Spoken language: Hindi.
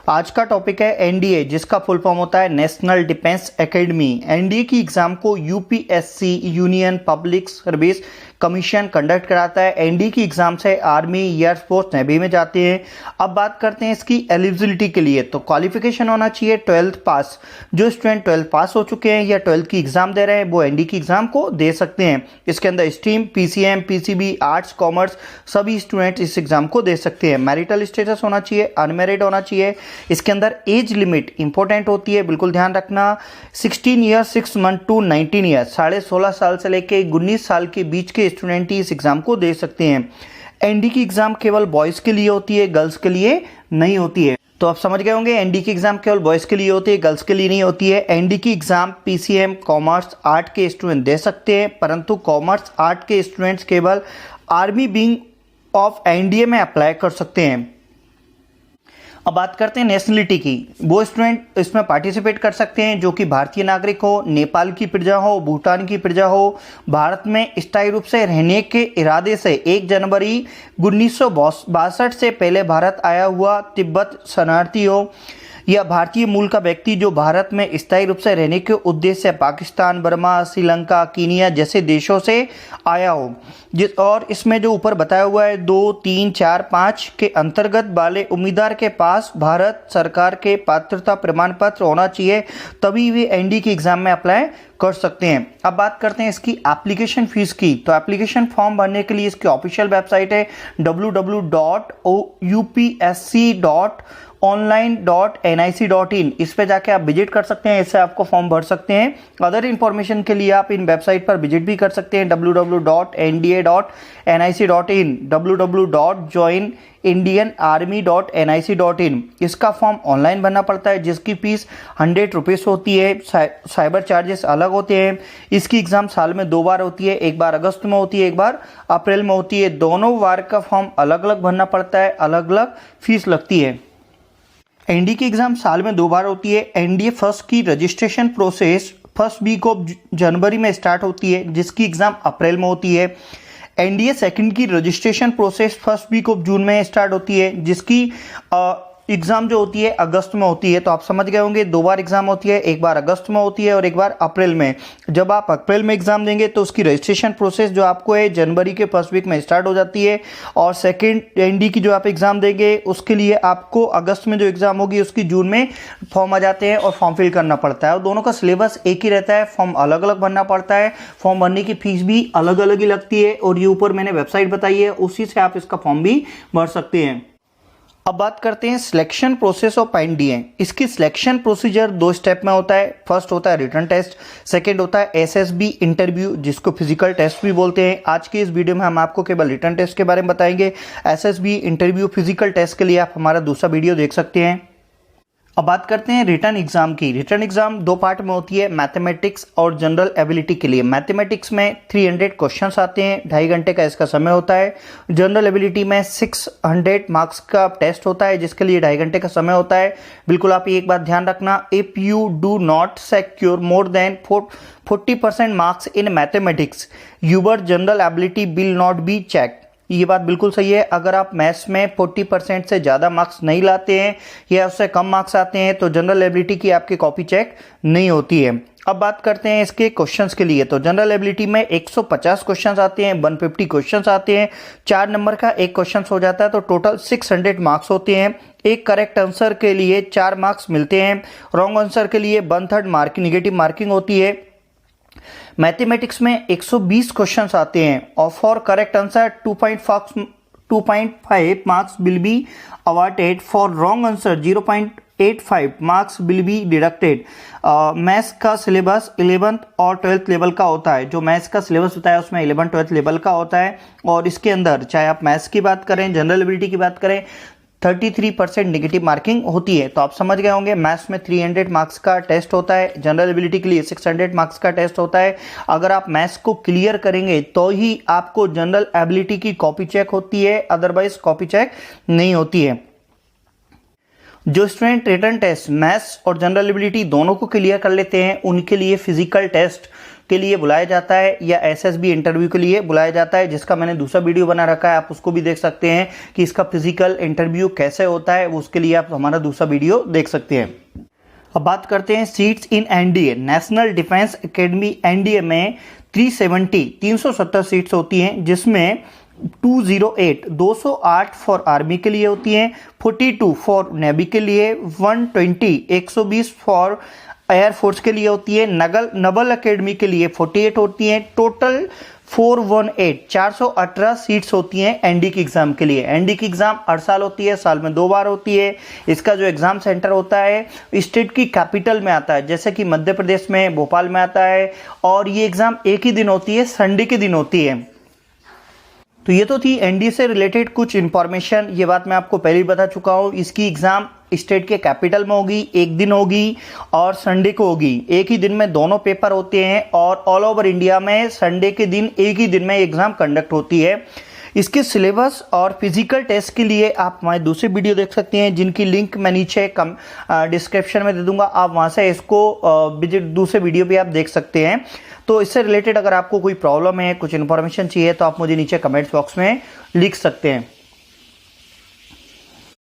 आज का टॉपिक है एनडीए, जिसका फुल फॉर्म होता है नेशनल डिफेंस एकेडमी। एनडीए की एग्जाम को UPSC union public service commission conduct कराता है। एनडीए की एग्जाम से आर्मी, एयरफोर्स, नेवी में जाते हैं। अब बात करते हैं इसकी एलिजिबिलिटी के लिए। तो क्वालिफिकेशन होना चाहिए 12th पास। जो स्टूडेंट 12th पास हो चुके हैं या 12th की एग्जाम दे रहे हैं वो एनडीए की एग्जाम को दे सकते हैं। इसके अंदर stream PCM, PCB, arts, commerce सभी स्टूडेंट इस एग्जाम को दे सकते हैं। मैरिटल स्टेटस होना चाहिए, अनमैरिड होना चाहिए। इसके अंदर एज लिमिट इंपॉर्टेंट होती है, बिल्कुल ध्यान रखना। 16 ईयर 6 मंथ टू 19 ईयर, 16.5 साल से लेके 19 साल के बीच के स्टूडेंट ही इस एग्जाम को दे सकते हैं। एनडी की एग्जाम केवल बॉयज के लिए होती है, गर्ल्स के लिए नहीं होती है। तो आप समझ गए होंगे, एनडी की एग्जाम केवल बॉयज के लिए होती है, गर्ल्स के लिए नहीं होती है। एनडी की एग्जाम पीसीएम, कॉमर्स, आर्ट के स्टूडेंट दे सकते हैं, परंतु कॉमर्स, आर्ट के स्टूडेंट्स केवल आर्मी विंग ऑफ एनडीए में अप्लाई कर सकते हैं। अब बात करते हैं नेशनलिटी की। वो स्टूडेंट इसमें पार्टिसिपेट कर सकते हैं जो कि भारतीय नागरिक हो, नेपाल की प्रजा हो, भूटान की प्रजा हो, भारत में स्थायी रूप से रहने के इरादे से 1 जनवरी 1962 से पहले भारत आया हुआ तिब्बत शरणार्थी हो, या भारतीय मूल का व्यक्ति जो भारत में स्थायी रूप से रहने के उद्देश्य से पाकिस्तान, बर्मा, श्रीलंका, कीनिया जैसे देशों से आया हो। और इसमें जो ऊपर बताया हुआ है 2, 3, 4, 5 के अंतर्गत वाले उम्मीदवार के पास भारत सरकार के पात्रता प्रमाण पत्र होना चाहिए, तभी वे एनडी की एग्जाम में अप्लाई कर सकते हैं। अब बात करते हैं इसकी एप्लीकेशन फीस की। तो एप्लीकेशन फॉर्म भरने के लिए इसकी ऑफिशियल वेबसाइट है www.upsc.online.nic.in। इस पे जाके आप विजिट कर सकते हैं, इससे आपको फॉर्म भर सकते हैं। अदर इंफॉर्मेशन के लिए आप इन वेबसाइट पर विजिट भी कर सकते हैं www.nda.nic.in, www.joinindianarmy.nic.in। इसका फॉर्म ऑनलाइन भरना पड़ता है, जिसकी फीस 100 रुपीज़ होती है। साइबर चार्जेस अलग होते हैं। इसकी एग्जाम साल में 2 बार होती है, एक बार अगस्त में होती है, एक बार अप्रैल में होती है। दोनों बार का फॉर्म अलग अलग भरना पड़ता है, अलग अलग फीस लगती है। एनडीए की एग्जाम साल में 2 बार होती है। एनडीए फर्स्ट की registration process first week of जनवरी में स्टार्ट होती है, जिसकी एग्जाम अप्रैल में होती है। एनडीए सेकंड की registration process first week of जून में स्टार्ट होती है, जिसकी एग्जाम जो होती है अगस्त में होती है। तो आप समझ गए होंगे 2 बार एग्जाम होती है, एक बार अगस्त में होती है और एक बार अप्रैल में। जब आप अप्रैल में एग्जाम देंगे तो उसकी रजिस्ट्रेशन प्रोसेस जो आपको है जनवरी के फर्स्ट वीक में स्टार्ट हो जाती है, और सेकंड एनडी की जो आप एग्जाम देंगे उसके लिए आपको अगस्त में जो एग्जाम होगी उसकी जून में फॉर्म आ जाते हैं और फॉर्म फिल करना पड़ता है। और दोनों का सिलेबस एक ही रहता है, फॉर्म अलग अलग भरना पड़ता है। फॉर्म भरने की फीस भी अलग अलग ही लगती है, और ये ऊपर मैंने वेबसाइट बताई है, उसी से आप इसका फॉर्म भी भर सकते हैं। अब बात करते हैं सिलेक्शन प्रोसेस ऑफ एनडीए। इसकी सिलेक्शन प्रोसीजर 2 स्टेप में होता है। फर्स्ट होता है रिटन टेस्ट, सेकंड होता है एसएसबी इंटरव्यू, जिसको फिजिकल टेस्ट भी बोलते हैं। आज के इस वीडियो में हम आपको केवल रिटन टेस्ट के बारे में बताएंगे। एसएसबी इंटरव्यू, फिजिकल टेस्ट के लिए आप हमारा दूसरा वीडियो देख सकते हैं। अब बात करते हैं रिटन एग्जाम की। रिटन एग्जाम 2 पार्ट में होती है, मैथमेटिक्स और जनरल एबिलिटी के लिए। मैथमेटिक्स में 300 क्वेश्चंस आते हैं, 2.5 घंटे का इसका समय होता है। जनरल एबिलिटी में 600 मार्क्स का टेस्ट होता है, जिसके लिए 2.5 घंटे का समय होता है। बिल्कुल आप एक बात ध्यान रखना, if you do not secure more than 40% marks in mathematics, your general ability will not be check. ये बात बिल्कुल सही है। अगर आप मैथ्स में 40% से ज़्यादा मार्क्स नहीं लाते हैं या उससे कम मार्क्स आते हैं तो जनरल एबिलिटी की आपकी कॉपी चेक नहीं होती है। अब बात करते हैं इसके क्वेश्चंस के लिए। तो जनरल एबिलिटी में 150 क्वेश्चंस आते हैं, 150 क्वेश्चंस आते हैं। 4 नंबर का एक क्वेश्चन हो जाता है, तो टोटल 600 मार्क्स होते हैं। एक करेक्ट आंसर के लिए 4 मार्क्स मिलते हैं, रॉन्ग आंसर के लिए 1/3 मार्किंग नेगेटिव मार्किंग होती है। मैथमेटिक्स में 120 क्वेश्चंस आते हैं, और for correct answer 2.5 marks will be awarded, for wrong answer 0.85 marks will be deducted. Maths का सिलेबस 11th और 12th लेवल का होता है। जो मैथ्स का सिलेबस होता है उसमें 11th 12th लेवल का होता है, और इसके अंदर चाहे आप मैथ्स की बात करें, जनरल एबिलिटी की बात करें, 33% नेगेटिव मार्किंग होती है। तो आप समझ गए होंगे, मैथ्स में 300 मार्क्स का टेस्ट होता है, जनरल एबिलिटी के लिए 600 मार्क्स का टेस्ट होता है। अगर आप मैथ्स को क्लियर करेंगे तो ही आपको जनरल एबिलिटी की कॉपी चेक होती है, अदरवाइज कॉपी चेक नहीं होती है। जो स्टूडेंट रिटन टेस्ट मैथ्स और जनरल एबिलिटी दोनों को क्लियर कर लेते हैं, उनके लिए फिजिकल टेस्ट के लिए बुलाया जाता है या एसएसबी इंटरव्यू के लिए बुलाया जाता है, जिसका मैंने दूसरा वीडियो बना रखा है, आप उसको भी देख सकते हैं कि इसका फिजिकल इंटरव्यू कैसे होता है, उसके लिए आप हमारा दूसरा वीडियो देख सकते हैं। अब बात करते हैं seats in NDA, national defence academy NDA में 370 सीट्स होती हैं, जिसमें 208 फॉर आर्मी के लिए होती हैं, 42 फॉर नेवी के लिए, 120 फॉर एयरफोर्स के लिए होती है, नवल एकेडमी के लिए 48 होती हैं, टोटल 418 सीट्स होती हैं एनडी की एग्जाम के लिए। एनडी की एग्जाम हर साल होती है, साल में 2 बार होती है। इसका जो एग्जाम सेंटर होता है स्टेट की कैपिटल में आता है, जैसे कि मध्य प्रदेश में भोपाल में आता है, और ये एग्जाम एक ही दिन होती है, संडे के दिन होती है। तो ये तो थी एनडी से रिलेटेड कुछ इंफॉर्मेशन, ये बात मैं आपको पहले ही बता चुका हूँ। इसकी एग्जाम स्टेट के कैपिटल में होगी, एक दिन होगी और संडे को होगी। एक ही दिन में दोनों पेपर होते हैं और ऑल ओवर इंडिया में संडे के दिन एक ही दिन में एग्जाम कंडक्ट होती है। इसके सिलेबस और फिजिकल टेस्ट के लिए आप हमारे दूसरे वीडियो देख सकते हैं, जिनकी लिंक मैं नीचे डिस्क्रिप्शन में दे दूंगा, आप वहां से इसको दूसरे वीडियो भी आप देख सकते हैं। तो इससे रिलेटेड अगर आपको कोई प्रॉब्लम है, कुछ इन्फॉर्मेशन चाहिए, तो आप मुझे नीचे कमेंट्स बॉक्स में लिख सकते हैं।